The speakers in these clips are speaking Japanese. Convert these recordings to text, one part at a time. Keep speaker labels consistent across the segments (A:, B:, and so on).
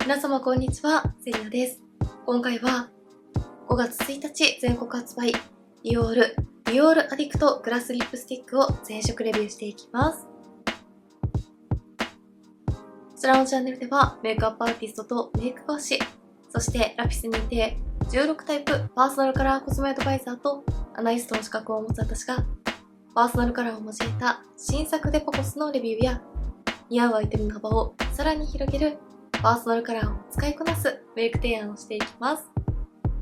A: 皆様こんにちは、セリナです。今回は5月1日全国発売、ディオールアディクトグラスリップスティックを全色レビューしていきます。こちらのチャンネルではメイクアップアーティストとメイク講師、そしてラピス認定16タイプパーソナルカラーコスメアドバイザーとアナリストの資格を持つ私がパーソナルカラーを交えた新作デパコスのレビューや似合うアイテムの幅をさらに広げるパーソナルカラーを使いこなすメイク提案をしていきます。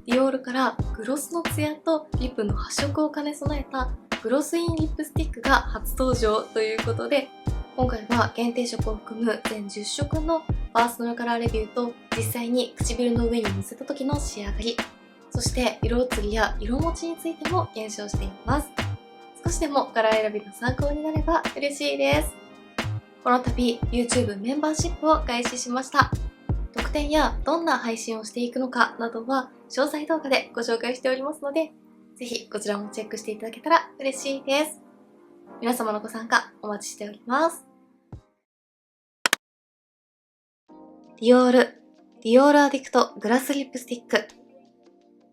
A: ディオールからグロスのツヤとリップの発色を兼ね備えたグロスインリップスティックが初登場ということで、今回は限定色を含む全10色のパーソナルカラーレビューと実際に唇の上にのせた時の仕上がり、そして色移りや色持ちについても検証していきます。少しでもカラー選びの参考になれば嬉しいです。この度 YouTube メンバーシップを開始しました。特典やどんな配信をしていくのかなどは詳細動画でご紹介しておりますので、ぜひこちらもチェックしていただけたら嬉しいです。皆様のご参加お待ちしております。ディオールアディクトグラスリップスティック。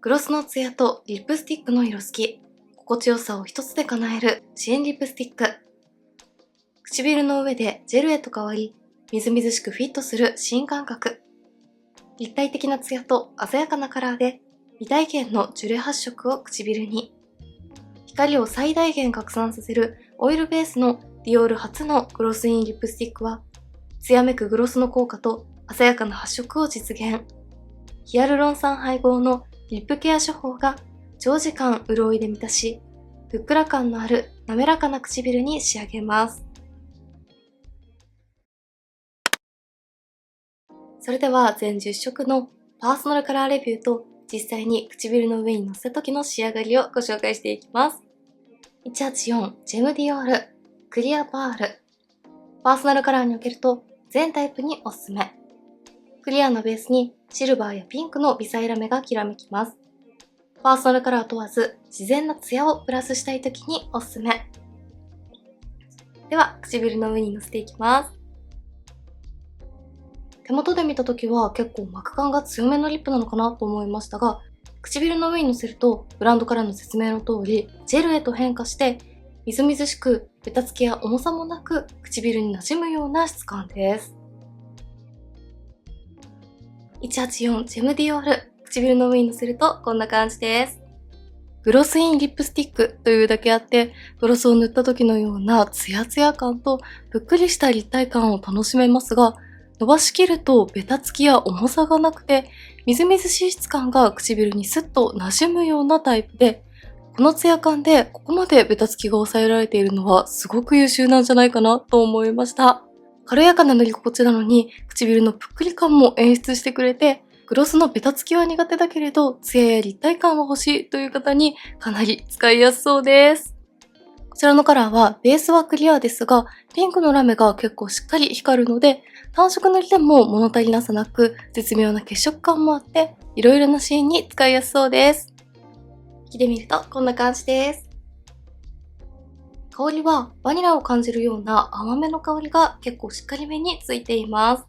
A: グロスのツヤとリップスティックの色好き、心地よさを一つで叶える支援リップスティック。唇の上でジェルへと変わり、みずみずしくフィットする新感覚。立体的なツヤと鮮やかなカラーで、未体験のジュレ発色を唇に。光を最大限拡散させるオイルベースのディオール初のグロスインリップスティックは、艶めくグロスの効果と鮮やかな発色を実現。ヒアルロン酸配合のリップケア処方が長時間潤いで満たし、ふっくら感のある滑らかな唇に仕上げます。それでは全10色のパーソナルカラーレビューと実際に唇の上にのせた時の仕上がりをご紹介していきます。184ジェムディオールクリアパール。パーソナルカラーにおけると全タイプにおすすめ。クリアなベースにシルバーやピンクの微細ラメがきらめきます。パーソナルカラー問わず自然なツヤをプラスしたい時におすすめ。では唇の上にのせていきます。手元で見た時は結構膜感が強めのリップなのかなと思いましたが、唇の上にのせるとブランドからの説明の通りジェルへと変化してみずみずしくベタつきや重さもなく唇に馴染むような質感です。184ジェムディオール。唇の上にのせるとこんな感じです。グロスインリップスティックというだけあって、グロスを塗った時のようなツヤツヤ感とぷっくりした立体感を楽しめますが、伸ばしきるとベタつきや重さがなくて、みずみずしい質感が唇にスッと馴染むようなタイプで、このツヤ感でここまでベタつきが抑えられているのはすごく優秀なんじゃないかなと思いました。軽やかな塗り心地なのに唇のぷっくり感も演出してくれて、グロスのベタつきは苦手だけれどツヤや立体感は欲しいという方にかなり使いやすそうです。こちらのカラーはベースはクリアですが、ピンクのラメが結構しっかり光るので、単色塗りでも物足りなさなく絶妙な血色感もあって、いろいろなシーンに使いやすそうです。引きで見るとこんな感じです。香りはバニラを感じるような甘めの香りが結構しっかりめについています。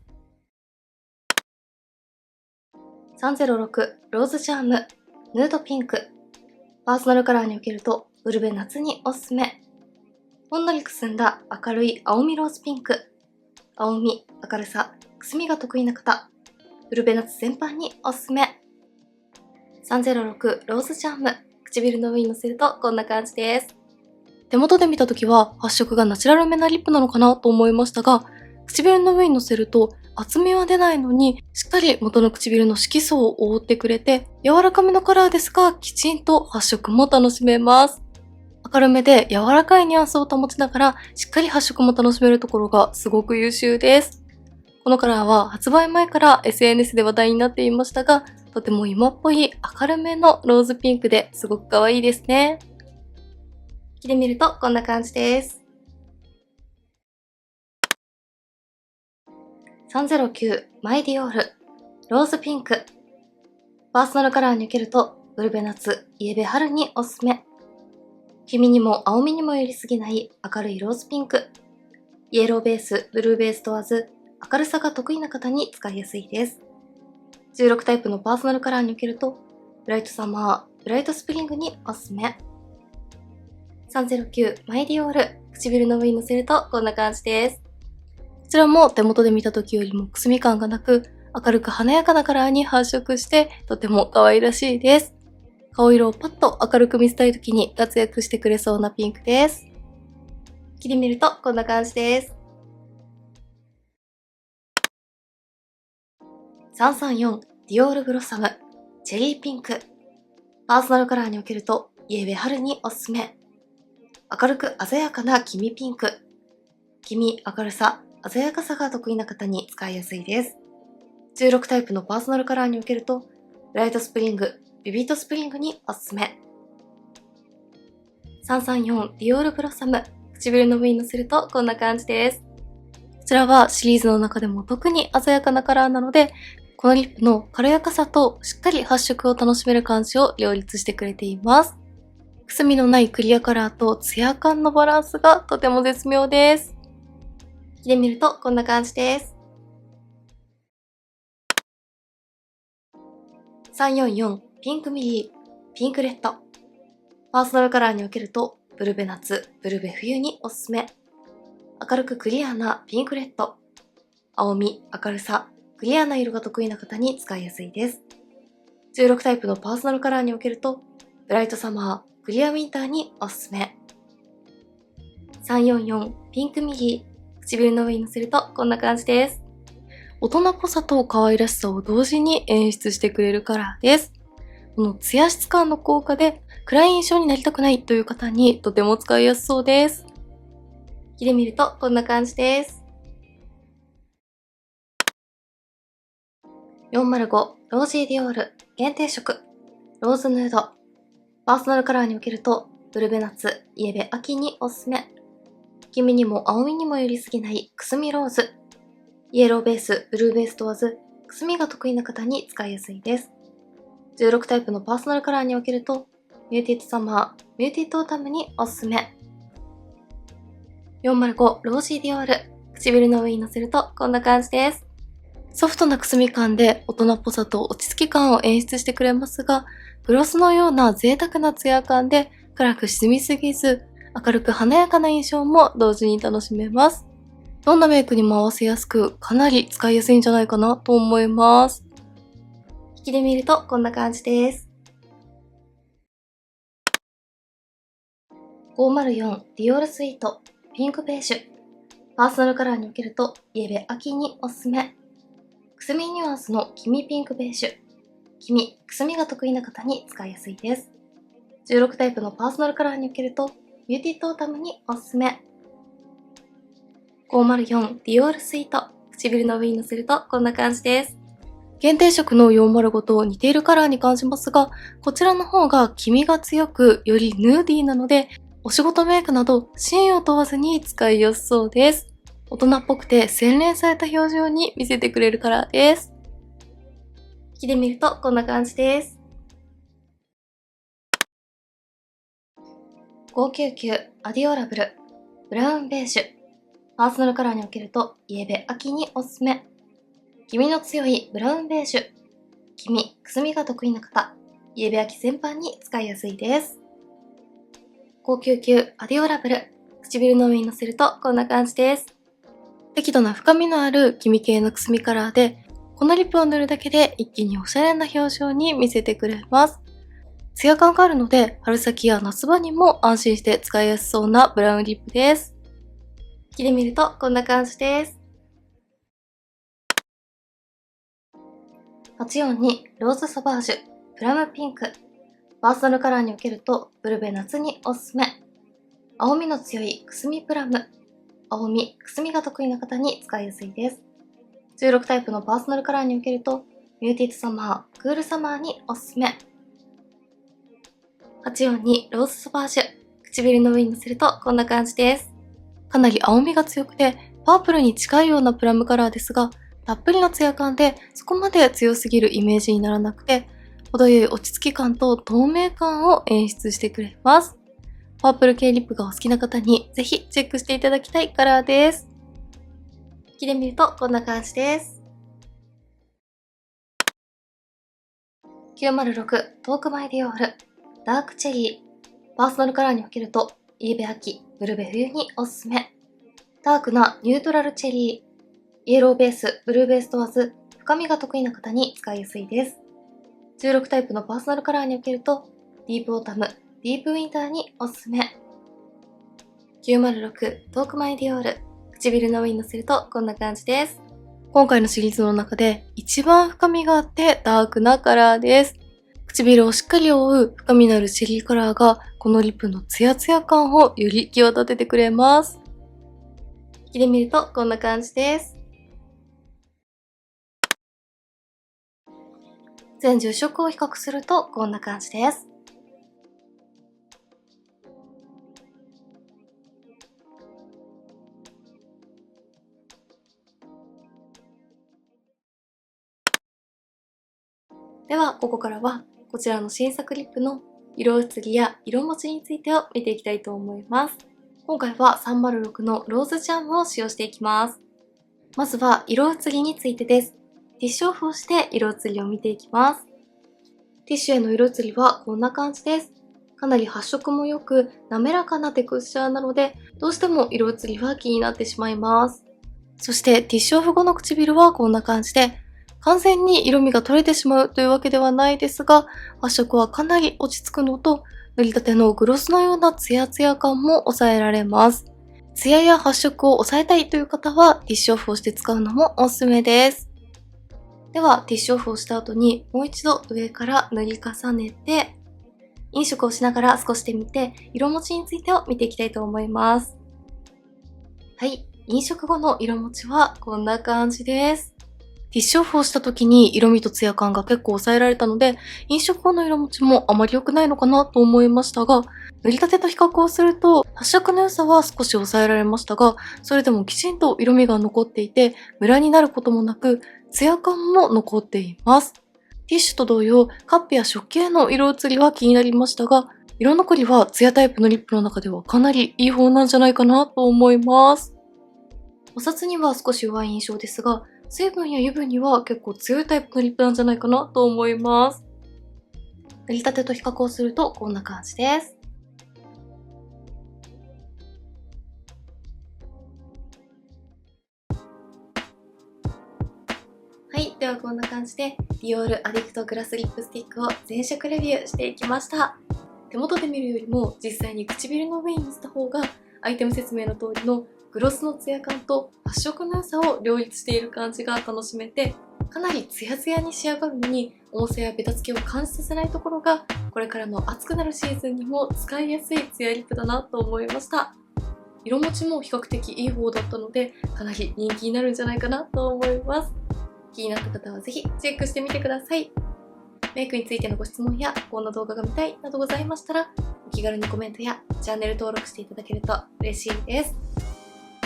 A: 306ローズチャームヌードピンク。パーソナルカラーにおけるとウルベ夏におすすめ。ほんのりくすんだ明るい青みローズピンク。青み、明るさ、くすみが得意な方、ウルベ夏全般におすすめ。306ローズチャーム。唇の上にのせるとこんな感じです。手元で見た時は発色がナチュラルめなリップなのかなと思いましたが、唇の上にのせると厚みは出ないのにしっかり元の唇の色素を覆ってくれて、柔らかめのカラーですがきちんと発色も楽しめます。明るめで柔らかいニュアンスを保ちながらしっかり発色も楽しめるところがすごく優秀です。このカラーは発売前から SNS で話題になっていましたが、とても今っぽい明るめのローズピンクですごく可愛いですね。引きで見るとこんな感じです。309マイディオールローズピンク。パーソナルカラーにおけるとウルベ夏、イエベ春におすすめ。黄みにも青みにも寄りすぎない明るいローズピンク。イエローベース、ブルーベース問わず明るさが得意な方に使いやすいです。16タイプのパーソナルカラーにおけると、ブライトサマー、ブライトスプリングにおすすめ。309マイディオール、唇の上にのせるとこんな感じです。こちらも手元で見た時よりもくすみ感がなく、明るく華やかなカラーに発色してとても可愛らしいです。顔色をパッと明るく見せたい時に活躍してくれそうなピンクです。切り見るとこんな感じです。334ディオールブロッサムチェリーピンク、パーソナルカラーにおけるとイエベ春におすすめ。明るく鮮やかな黄身ピンク、黄身、明るさ、鮮やかさが得意な方に使いやすいです。16タイプのパーソナルカラーにおけるとブライトスプリング、ビビットスプリングにおすすめ。334ディオールブロッサム、唇の上にのせるとこんな感じです。こちらはシリーズの中でも特に鮮やかなカラーなので、このリップの軽やかさとしっかり発色を楽しめる感じを両立してくれています。くすみのないクリアカラーとツヤ感のバランスがとても絶妙です。着てみるとこんな感じです。344ピンクミリー、ピンクレッド。パーソナルカラーにおけるとブルベ夏、ブルベ冬におすすめ。明るくクリアなピンクレッド。青み、明るさ、クリアな色が得意な方に使いやすいです。16タイプのパーソナルカラーにおけるとブライトサマー、クリアウィンターにおすすめ。344ピンクミリー、唇の上にのせるとこんな感じです。大人っぽさと可愛らしさを同時に演出してくれるカラーです。このツヤ質感の効果で暗い印象になりたくないという方にとても使いやすそうです。着てみるとこんな感じです。405ロージーディオール限定色ローズヌード。パーソナルカラーにおけるとブルベ夏、イエベ秋におすすめ。黄身にも青みにもよりすぎないくすみローズ。イエローベース、ブルーベース問わず、くすみが得意な方に使いやすいです。16タイプのパーソナルカラーにおけるとミューティッドサマー、ミューティッドオータムにおすすめ。405ロージーディオール、唇の上にのせるとこんな感じです。ソフトなくすみ感で大人っぽさと落ち着き感を演出してくれますが、グロスのような贅沢なツヤ感で暗く沈みすぎず、明るく華やかな印象も同時に楽しめます。どんなメイクにも合わせやすく、かなり使いやすいんじゃないかなと思います。引きで見るとこんな感じです。504ディオールスイートピンクベージュ。パーソナルカラーにおけるとイエベ秋におすすめ。くすみニュアンスの黄身ピンクベージュ。黄身、くすみが得意な方に使いやすいです。16タイプのパーソナルカラーにおけるとビューティッドオータムにおすすめ。504ディオールスイート。唇の上にのせるとこんな感じです。限定色の405と似ているカラーに感じますが、こちらの方が黄身が強く、よりヌーディーなので、お仕事メイクなどシーンを問わずに使いやすそうです。大人っぽくて洗練された表情に見せてくれるカラーです。着てみるとこんな感じです。599アディオラブルブラウンベージュ。パーソナルカラーにおけるとイエベ秋におすすめ。黄身の強いブラウンベージュ。黄身、くすみが得意な方、イエベ秋全般に使いやすいです。599アディオラブル、唇の上にのせるとこんな感じです。適度な深みのある黄身系のくすみカラーで、このリップを塗るだけで一気におしゃれな表情に見せてくれます。ツヤ感があるので、春先や夏場にも安心して使いやすそうなブラウンリップです。着てみるとこんな感じです。842ローズソバージュプラムピンク。パーソナルカラーにおけるとブルベ夏におすすめ。青みの強いくすみプラム。青み、くすみが得意な方に使いやすいです。16タイプのパーソナルカラーにおけるとミューティッドサマー、クールサマーにおすすめ。842ローズソバージュ。唇の上にのせるとこんな感じです。かなり青みが強くてパープルに近いようなプラムカラーですが、たっぷりのツヤ感でそこまで強すぎるイメージにならなくて、程よい落ち着き感と透明感を演出してくれます。パープル系リップがお好きな方にぜひチェックしていただきたいカラーです。着てみるとこんな感じです。906トークマイディオールダークチェリー。パーソナルカラーに分けるとイエベ秋、ブルベ冬におすすめ。ダークなニュートラルチェリー。イエローベース、ブルーベース問わず深みが得意な方に使いやすいです。16タイプのパーソナルカラーに分けるとディープオータム、ディープウィンターにおすすめ。906トークマイディオール。唇の上にのせるとこんな感じです。今回のシリーズの中で一番深みがあってダークなカラーです。唇をしっかり覆う深みのあるチェリーカラーがこのリップのツヤツヤ感をより際立ててくれます。引きで見るとこんな感じです。全10色を比較するとこんな感じです。では、ここからはこちらの新作リップの色移りや色持ちについてを見ていきたいと思います。今回は306のローズジャムを使用していきます。まずは色移りについてです。ティッシュオフをして色移りを見ていきます。ティッシュへの色移りはこんな感じです。かなり発色も良く滑らかなテクスチャーなので、どうしても色移りは気になってしまいます。そしてティッシュオフ後の唇はこんな感じで、完全に色味が取れてしまうというわけではないですが、発色はかなり落ち着くのと、塗りたてのグロスのようなツヤツヤ感も抑えられます。ツヤや発色を抑えたいという方はティッシュオフをして使うのもおすすめです。ではティッシュオフをした後にもう一度上から塗り重ねて、飲食をしながら少しで見て色持ちについてを見ていきたいと思います。はい、飲食後の色持ちはこんな感じです。ティッシュオフをした時に色味とツヤ感が結構抑えられたので、飲食後の色持ちもあまり良くないのかなと思いましたが、塗りたてと比較をすると発色の良さは少し抑えられましたが、それでもきちんと色味が残っていて、ムラになることもなく、ツヤ感も残っています。ティッシュと同様、カップや食器への色移りは気になりましたが、色残りはツヤタイプのリップの中ではかなりいい方なんじゃないかなと思います。お札には少し弱い印象ですが、水分や油分には結構強いタイプのリップなんじゃないかなと思います。塗りたてと比較をするとこんな感じです。はい、ではこんな感じでディオールアディクトグラスリップスティックを全色レビューしていきました。手元で見るよりも実際に唇の上にのせた方がアイテム説明の通りのグロスのツヤ感と発色の良さを両立している感じが楽しめて、かなりツヤツヤに仕上がるのに重さやベタつきを感じさせないところが、これからの暑くなるシーズンにも使いやすいツヤリップだなと思いました。色持ちも比較的いい方だったので、かなり人気になるんじゃないかなと思います。気になった方はぜひチェックしてみてください。メイクについてのご質問やこんな動画が見たいなどございましたら、お気軽にコメントやチャンネル登録していただけると嬉しいです。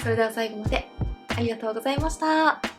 A: それでは最後までありがとうございました。